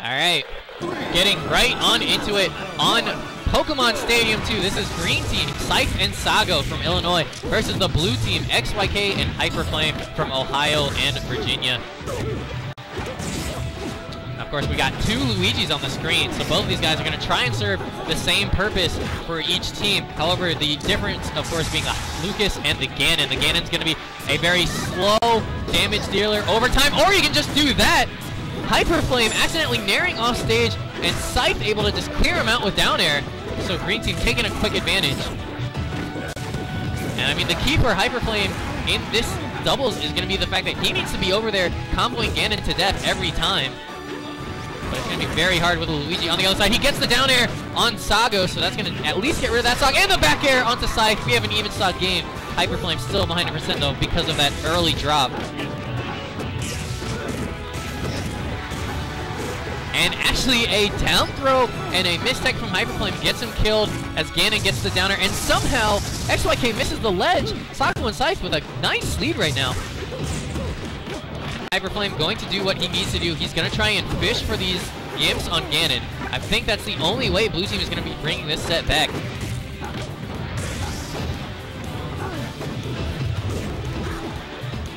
Alright, getting right on into it on Pokemon Stadium 2. This is Green Team, Scythe and Sago from Illinois versus the Blue Team, XYK and HyperFlame from Ohio and Virginia. Of course, we got two Luigis on the screen, so both of these guys are going to try and serve the same purpose for each team. However, the difference, of course, being the Lucas and the Ganon. The Ganon's going to be a very slow damage dealer over time, or you can just do that. HyperFlame accidentally naring off stage, and Scythe able to just clear him out with down air. So Green Team taking a quick advantage. And I mean, the key for HyperFlame in this doubles is going to be the fact that he needs to be over there comboing Ganon to death every time. But it's going to be very hard with Luigi on the other side. He gets the down air on Sago, so that's going to at least get rid of that stock. And the back air onto Scythe. We have an even stock game. HyperFlame still behind 100% though because of that early drop. And actually a down throw and a mistech from HyperFlame gets him killed as Ganon gets the downer. And somehow XYK misses the ledge. Sago and Scythe with a nice lead right now. HyperFlame going to do what he needs to do. He's going to try and fish for these Gimps on Ganon. I think that's the only way Blue Team is going to be bringing this set back.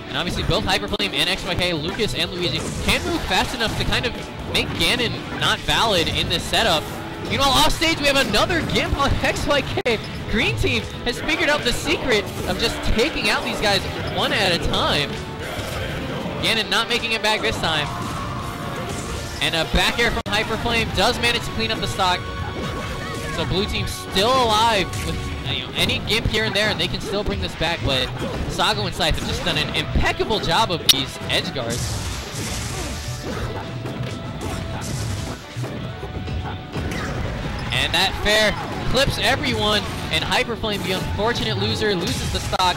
And obviously both HyperFlame and XYK, Lucas and Luigi, can move fast enough to kind of make Ganon not valid in this setup. Meanwhile, off stage we have another Gimp on XYK. Green Team has figured out the secret of just taking out these guys one at a time. Ganon not making it back this time. And a back air from HyperFlame does manage to clean up the stock. So Blue Team still alive with any Gimp here and there, and they can still bring this back, but Sago and Scythe have just done an impeccable job of these edge guards. And that fair clips everyone, and HyperFlame, the unfortunate loser, loses the stock.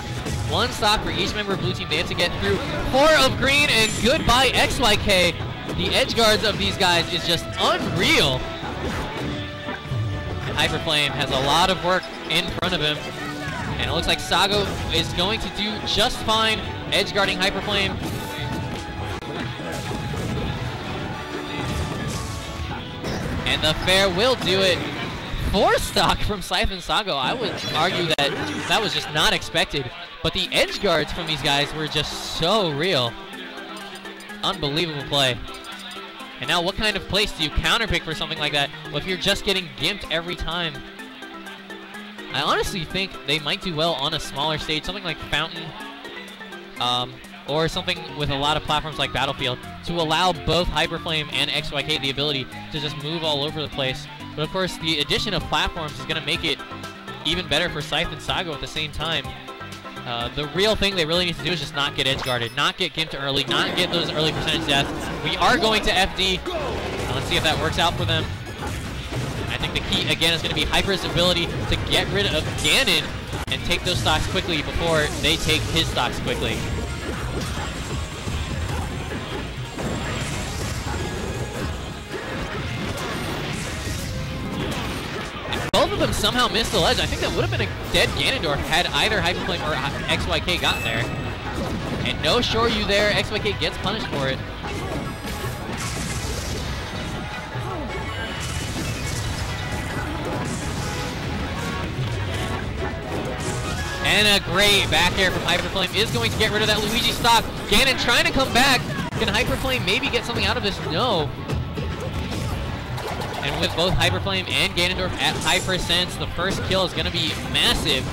One stock for each member of Blue Team. They have to get through 4 of green, and goodbye XYK. The edge guards of these guys is just unreal. And HyperFlame has a lot of work in front of him. And it looks like Sago is going to do just fine edge guarding HyperFlame. And the fair will do it. 4 stock from Scythe and Sago. I would argue that that was just not expected. But the edge guards from these guys were just so real. Unbelievable play. And now what kind of place do you counterpick for something like that? Well, if you're just getting gimped every time. I honestly think they might do well on a smaller stage, something like Fountain, or something with a lot of platforms like Battlefield, to allow both HyperFlame and XYK the ability to just move all over the place. But of course, the addition of platforms is going to make it even better for Scythe and Sago at the same time. The real thing they really need to do is just not get edge guarded, not get gimped early, not get those early percentage deaths. We are going to FD. Let's see if that works out for them. I think the key, again, is going to be Hyper's ability to get rid of Ganon and take those stocks quickly before they take his stocks quickly. Both of them somehow missed the ledge. I think that would have been a dead Ganondorf had either HyperFlame or XYK gotten there. And no Shoryu there. XYK gets punished for it. And a great back air from HyperFlame is going to get rid of that Luigi stock. Ganon trying to come back. Can HyperFlame maybe get something out of this? No. And with both HyperFlame and Ganondorf at high percents, the first kill is going to be massive,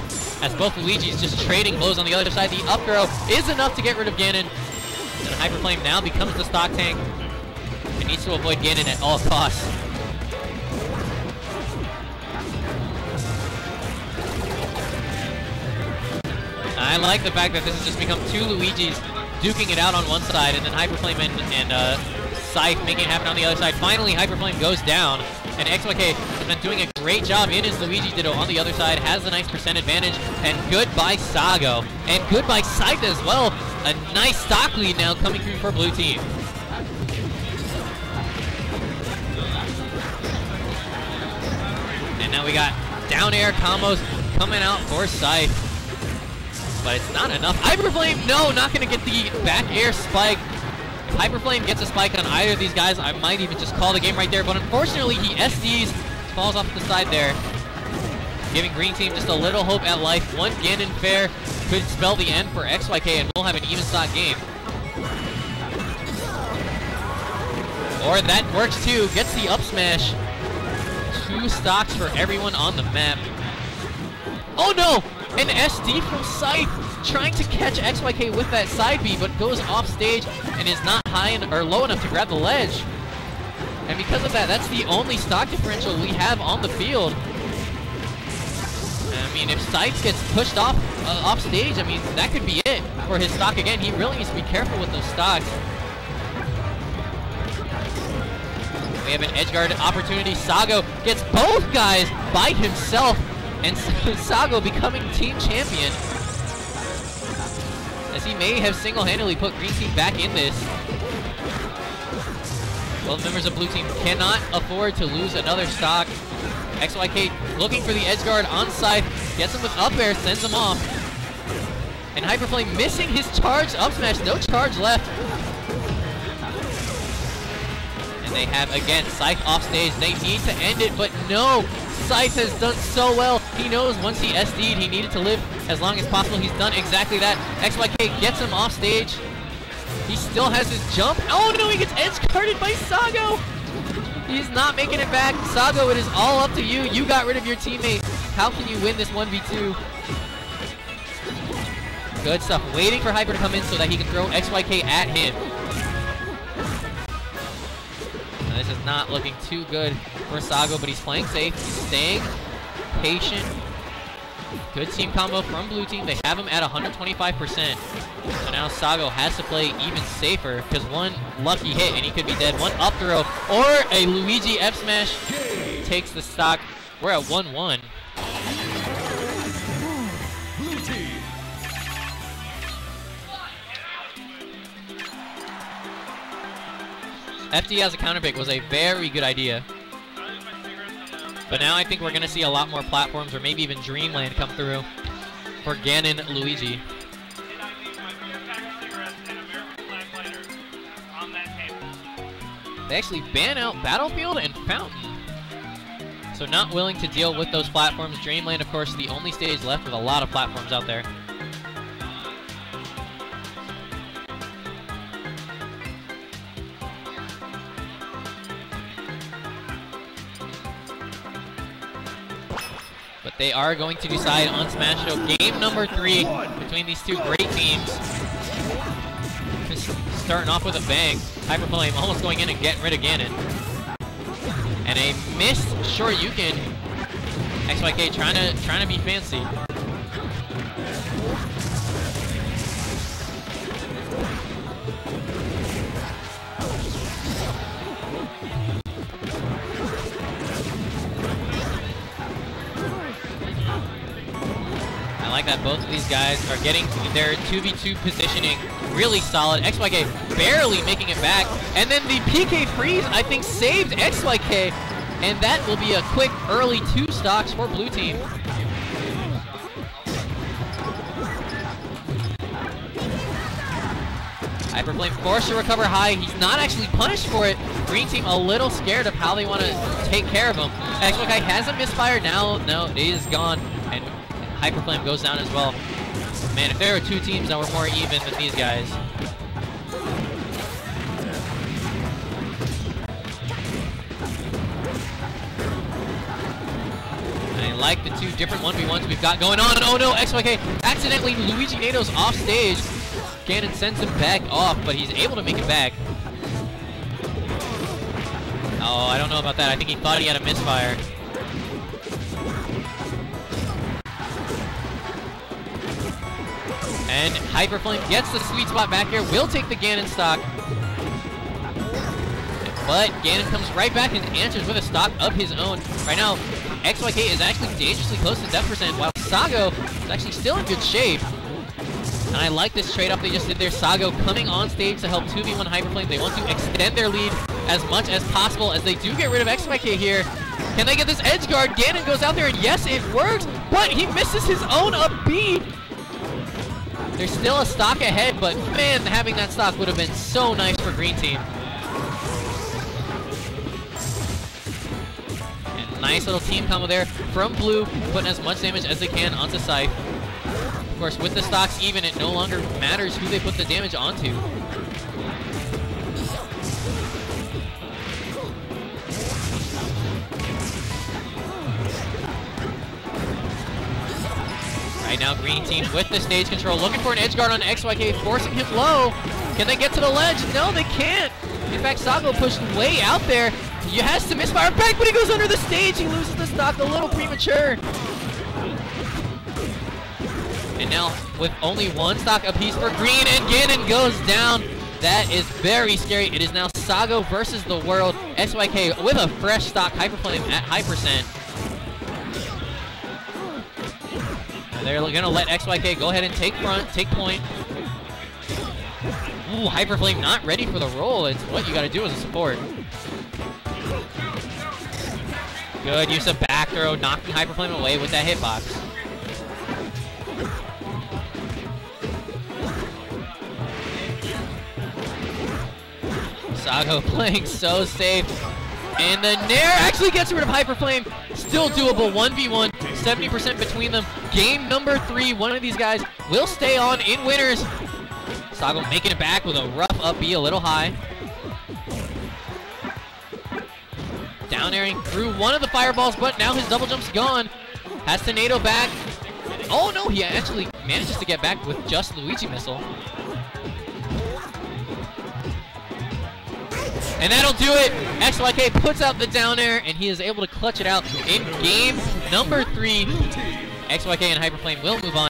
as both Luigis just trading blows on the other side. The up throw is enough to get rid of Ganon. And HyperFlame now becomes the stock tank and needs to avoid Ganon at all costs. I like the fact that this has just become 2 Luigis duking it out on one side, and then HyperFlame and Scythe making it happen on the other side. Finally, HyperFlame goes down, and XYK has been doing a great job in his Luigi Ditto on the other side, has a nice percent advantage, and goodbye Sago. And goodbye Scythe as well. A nice stock lead now coming through for Blue Team. And now we got down air combos coming out for Scythe. But it's not enough. HyperFlame, no, not going to get the back air spike. HyperFlame gets a spike on either of these guys, I might even just call the game right there, but unfortunately he SDs, falls off the side there, giving Green Team just a little hope at life. One Ganon fair could spell the end for XYK, and we'll have an even stock game. Or that works too, gets the up smash. 2 stocks for everyone on the map. Oh no! An SD from Scythe trying to catch XYK with that side B, but goes off stage and is not high or low enough to grab the ledge. And because of that, that's the only stock differential we have on the field. I mean, if Scythe gets pushed off stage, I mean, that could be it for his stock again. He really needs to be careful with those stocks. We have an edge guard opportunity. Sago gets both guys by himself, and Sago becoming team champion, as he may have single-handedly put Green Team back in this. Both members of Blue Team cannot afford to lose another stock. XYK looking for the edge guard on Scythe, gets him with up air, sends him off. And HyperFlame missing his charge up smash, no charge left. And they have, again, Scythe off stage. They need to end it, but no! Scythe has done so well. He knows once he SD'd, he needed to live as long as possible. He's done exactly that. XYK gets him off stage. He still has his jump. Oh no, he gets edge guarded by Sago! He's not making it back. Sago, it is all up to you. You got rid of your teammate. How can you win this 1v2? Good stuff. Waiting for Hyper to come in so that he can throw XYK at him. Now, this is not looking too good for Sago, but he's playing safe. He's staying patient. Good team combo from Blue Team. They have him at 125%. So now Sago has to play even safer, because one lucky hit and he could be dead. One up throw or a Luigi F smash takes the stock. We're at 1-1. Blue Team. FD as a counter pick was a very good idea. But now I think we're going to see a lot more platforms, or maybe even Dreamland, come through for Ganon Luigi. They actually ban out Battlefield and Fountain. So not willing to deal with those platforms. Dreamland, of course, the only stage left with a lot of platforms out there. But they are going to decide on Smash Show game number 3 between these two great teams. Just starting off with a bang. HyperFlame almost going in and getting rid of Ganon. And a missed Shoryuken. XYK trying to be fancy. I like that both of these guys are getting their 2v2 positioning really solid. XYK barely making it back. And then the PK freeze, I think, saved XYK. And that will be a quick early 2 stocks for Blue Team. HyperFlame forced to recover high. He's not actually punished for it. Green Team a little scared of how they want to take care of him. XYK has a misfire now. No, it is gone. And HyperFlame goes down as well. Man, if there were 2 teams that were more even than these guys. I like the 2 different 1v1s we've got going on. Oh no, XYK accidentally Luigi Natos off stage. Ganon sends him back off, but he's able to make it back. Oh, I don't know about that. I think he thought he had a misfire. And HyperFlame gets the sweet spot back here. Will take the Ganon stock. But Ganon comes right back and answers with a stock of his own. Right now, XYK is actually dangerously close to death percent, while Sago is actually still in good shape. And I like this trade-off they just did there. Sago coming on stage to help 2v1 HyperFlame. They want to extend their lead as much as possible as they do get rid of XYK here. Can they get this edge guard? Ganon goes out there, and yes, it works, but he misses his own up B. There's still a stock ahead, but man, having that stock would have been so nice for green team. And nice little team combo there from blue, putting as much damage as they can onto Scythe. Of course, with the stocks even, it no longer matters who they put the damage onto. Right now, green team with the stage control, looking for an edge guard on XYK, forcing him low. Can they get to the ledge? No, they can't. In fact, Sago pushed way out there. He has to misfire back, but he goes under the stage. He loses the stock a little premature. And now, with only one stock apiece for green, and Ganon goes down. That is very scary. It is now Sago versus the world. XYK with a fresh stock, HyperFlame at high percent. They're gonna let XYK go ahead and take front, take point. Ooh, HyperFlame not ready for the roll. It's what you gotta do as a support. Good use of back throw, knocking HyperFlame away with that hitbox. Sago playing so safe. And the Nair actually gets rid of HyperFlame. Still doable, 1v1, 70% between them. Game number 3, one of these guys will stay on in winners. Sago making it back with a rough up B, a little high. Down airing through one of the fireballs, but now his double jump's gone. Has Tornado back. Oh no, he actually manages to get back with just Luigi missile. And that'll do it. XYK puts out the down air, and he is able to clutch it out in game number 3. XYK and HyperFlame will move on.